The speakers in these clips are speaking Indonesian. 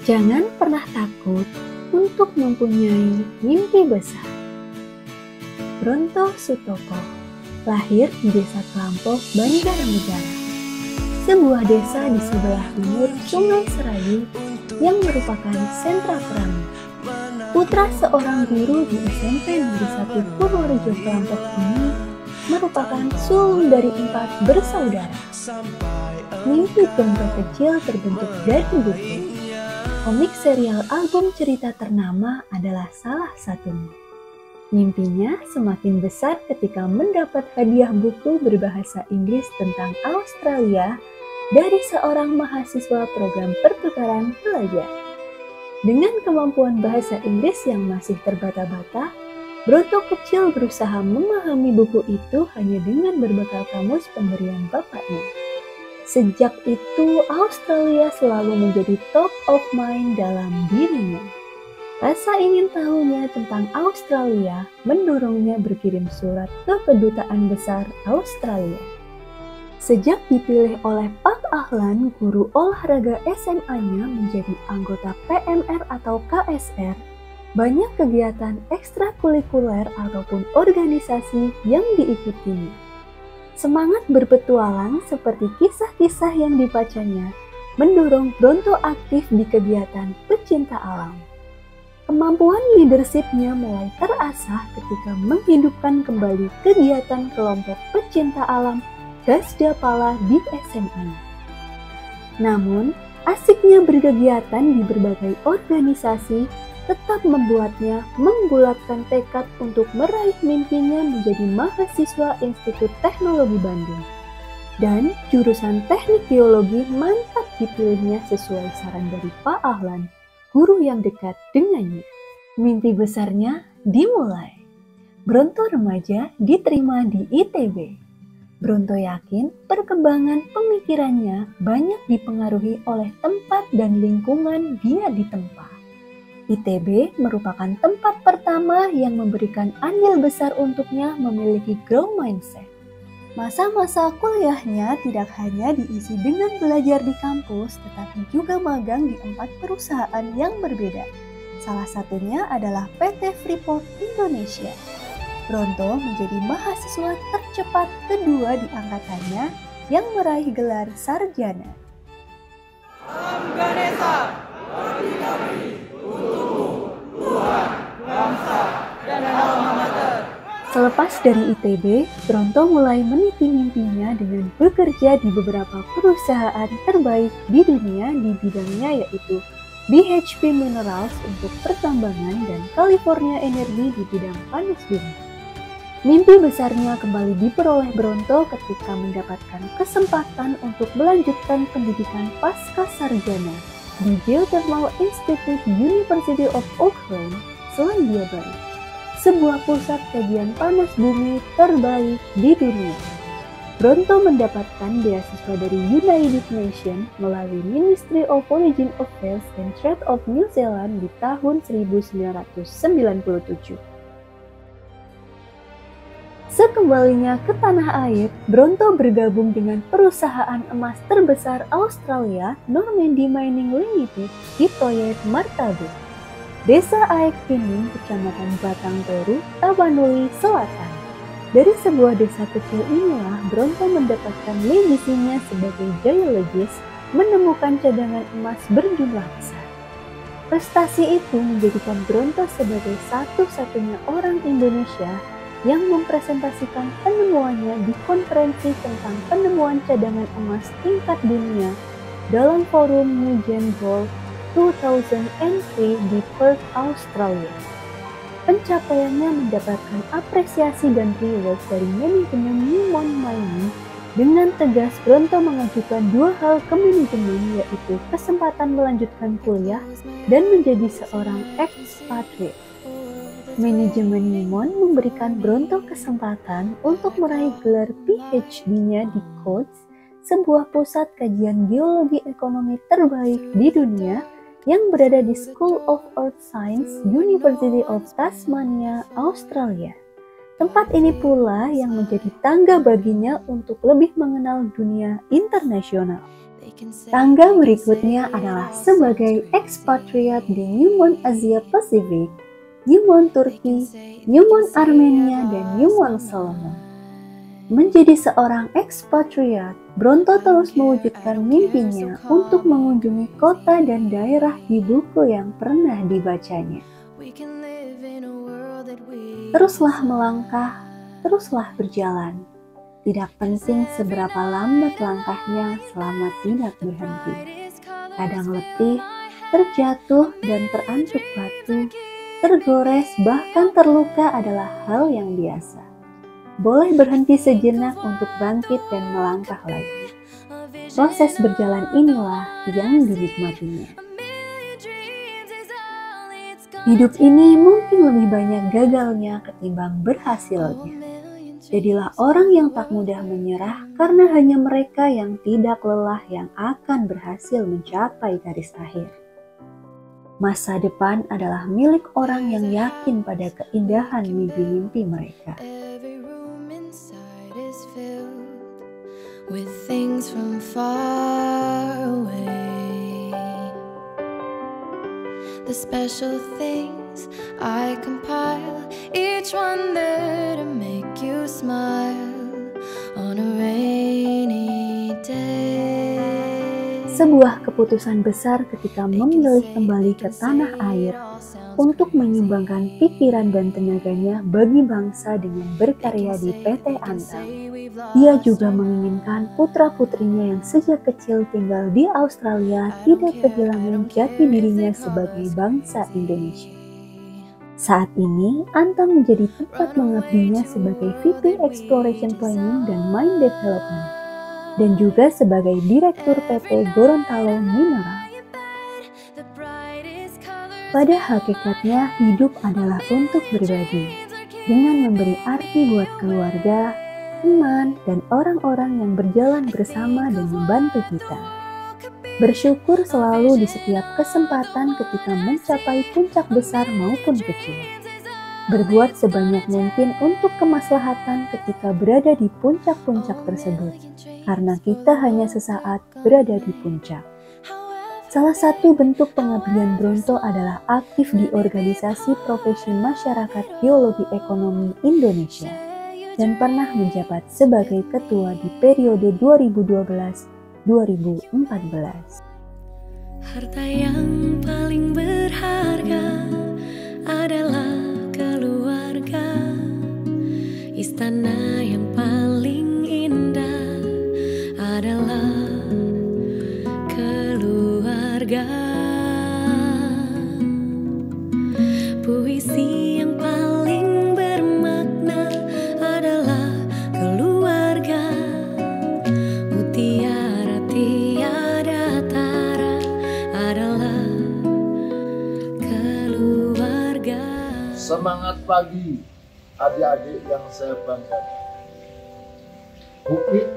Jangan pernah takut untuk mempunyai mimpi besar. Bronto Sutoko lahir di Desa Kelampok, Banjarnegara, sebuah desa di sebelah timur Sungai Serayu yang merupakan sentra keramik. Putra seorang guru di SMP Negeri 1 Purworejo Kelampok ini merupakan sulung dari 4 bersaudara. Mimpi Bronto kecil terbentuk dari buku. Komik serial album cerita ternama adalah salah satunya. Mimpinya semakin besar ketika mendapat hadiah buku berbahasa Inggris tentang Australia dari seorang mahasiswa program pertukaran pelajar. Dengan kemampuan bahasa Inggris yang masih terbata-bata, Bronto kecil berusaha memahami buku itu hanya dengan berbekal kamus pemberian bapaknya. Sejak itu, Australia selalu menjadi top of mind dalam dirinya. Rasa ingin tahunya tentang Australia mendorongnya berkirim surat ke Kedutaan Besar Australia. Sejak dipilih oleh Pak Ahlan, guru olahraga SMA-nya menjadi anggota PMR atau KSR, banyak kegiatan ekstrakurikuler ataupun organisasi yang diikutinya. Semangat berpetualang seperti kisah-kisah yang dibacanya mendorong Bronto aktif di kegiatan pecinta alam. Kemampuan leadership-nya mulai terasah ketika menghidupkan kembali kegiatan kelompok pecinta alam Gasda Pala di SMA-nya. Namun, asiknya berkegiatan di berbagai organisasi tetap membuatnya membulatkan tekad untuk meraih mimpinya menjadi mahasiswa Institut Teknologi Bandung. Dan jurusan Teknik Geologi mantap dipilihnya sesuai saran dari Pak Ahlan, guru yang dekat dengannya. Mimpi besarnya dimulai. Bronto remaja diterima di ITB. Bronto yakin perkembangan pemikirannya banyak dipengaruhi oleh tempat dan lingkungan dia ditempa. ITB merupakan tempat pertama yang memberikan andil besar untuknya memiliki growth mindset. Masa-masa kuliahnya tidak hanya diisi dengan belajar di kampus, tetapi juga magang di 4 perusahaan yang berbeda. Salah satunya adalah PT Freeport Indonesia. Bronto menjadi mahasiswa tercepat kedua di angkatannya yang meraih gelar sarjana. Salam Ganesha, bagi-bagi untukmu, Tuhan, bangsa, dan alma mater. Selepas dari ITB, Bronto mulai meniti mimpinya dengan bekerja di beberapa perusahaan terbaik di dunia di bidangnya, yaitu BHP Minerals untuk pertambangan dan California Energy di bidang panas bumi. Mimpi besarnya kembali diperoleh Bronto ketika mendapatkan kesempatan untuk melanjutkan pendidikan pasca sarjana di Geothermal Institute University of Auckland, Selandia Baru, sebuah pusat kajian panas bumi terbaik di dunia. Bronto mendapatkan beasiswa dari United Nations melalui Ministry of Foreign Affairs and Trade of New Zealand di tahun 1997. Sekembalinya ke tanah air, Bronto bergabung dengan perusahaan emas terbesar Australia, Normandy Mining Limited, di proyek Martabe, Desa Aek Pining, Kecamatan Batang Toru, Tapanuli Selatan. Dari sebuah desa kecil inilah Bronto mendapatkan legasinya sebagai geologis, menemukan cadangan emas berjumlah besar. Prestasi itu menjadikan Bronto sebagai satu-satunya orang Indonesia yang mempresentasikan penemuannya di konferensi tentang penemuan cadangan emas tingkat dunia dalam forum Nugent Gold 2003 di Perth, Australia. Pencapaiannya mendapatkan apresiasi dan reward dari manajemen Newmont Mining. Dengan tegas, Bronto mengajukan 2 hal ke manajemen, yaitu kesempatan melanjutkan kuliah dan menjadi seorang expatriate. Manajemen Newmont memberikan Bronto kesempatan untuk meraih gelar PhD-nya di Coates, sebuah pusat kajian geologi ekonomi terbaik di dunia yang berada di School of Earth Science, University of Tasmania, Australia. Tempat ini pula yang menjadi tangga baginya untuk lebih mengenal dunia internasional. Tangga berikutnya adalah sebagai ekspatriat di Newmont Asia Pasifik, Newmont Turki, Newmont Armenia, dan Newmont Solomon. Menjadi seorang ekspatriat, Bronto terus mewujudkan mimpinya untuk mengunjungi kota dan daerah di buku yang pernah dibacanya. Teruslah melangkah, teruslah berjalan. Tidak penting seberapa lambat langkahnya selama tidak berhenti. Kadang letih, terjatuh dan terantuk batu, tergores bahkan terluka adalah hal yang biasa. Boleh berhenti sejenak untuk bangkit dan melangkah lagi. Proses berjalan inilah yang dinikmatinya. Hidup ini mungkin lebih banyak gagalnya ketimbang berhasilnya. Jadilah orang yang tak mudah menyerah karena hanya mereka yang tidak lelah yang akan berhasil mencapai garis akhir. Masa depan adalah milik orang yang yakin pada keindahan mimpi-mimpi mereka. With things from far away, the special things I compile, each one there to make you smile on a rainy day. Sebuah keputusan besar ketika memilih kembali ke tanah air untuk menyumbangkan pikiran dan tenaganya bagi bangsa dengan berkarya di PT Antam. Dia juga menginginkan putra-putrinya yang sejak kecil tinggal di Australia tidak kehilangan jati dirinya sebagai bangsa Indonesia. Saat ini, Antam menjadi tempat mengabdinya sebagai VP Exploration Planning dan Mine Development, dan juga sebagai Direktur PT Gorontalo Mineral. Pada hakikatnya, hidup adalah untuk berbagi, dengan memberi arti buat keluarga, teman, dan orang-orang yang berjalan bersama dan membantu kita. Bersyukur selalu di setiap kesempatan ketika mencapai puncak besar maupun kecil. Berbuat sebanyak mungkin untuk kemaslahatan ketika berada di puncak-puncak tersebut, karena kita hanya sesaat berada di puncak. Salah satu bentuk pengabdian Bronto adalah aktif di Organisasi Profesi Masyarakat Geologi Ekonomi Indonesia dan pernah menjabat sebagai ketua di periode 2012-2014. Harta yang paling berharga adalah keluarga. Istana yang paling indah adalah keluarga. Puisi yang paling bermakna adalah keluarga. Mutiara tiada tara adalah keluarga. Semangat pagi adik-adik yang saya banggakan. Bukit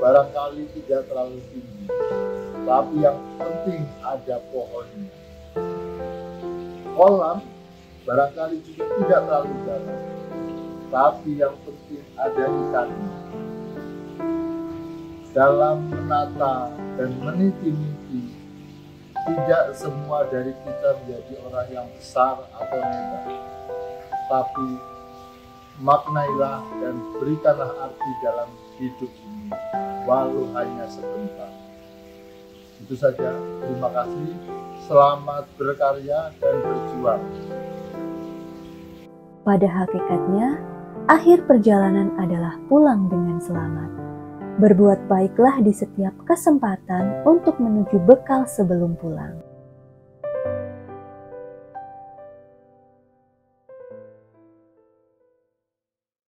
barangkali tidak terlalu tinggi, tapi yang penting ada pohonnya. Kolam barangkali juga tidak terlalu dalam, tapi yang penting ada ikannya. Dalam menata dan meniti mimpi, tidak semua dari kita menjadi orang yang besar atau hebat, tapi maknailah dan berikanlah arti dalam hidup ini, walau hanya sebentar. Itu saja, terima kasih, selamat berkarya dan berjuang. Pada hakikatnya, akhir perjalanan adalah pulang dengan selamat. Berbuat baiklah di setiap kesempatan untuk menuju bekal sebelum pulang.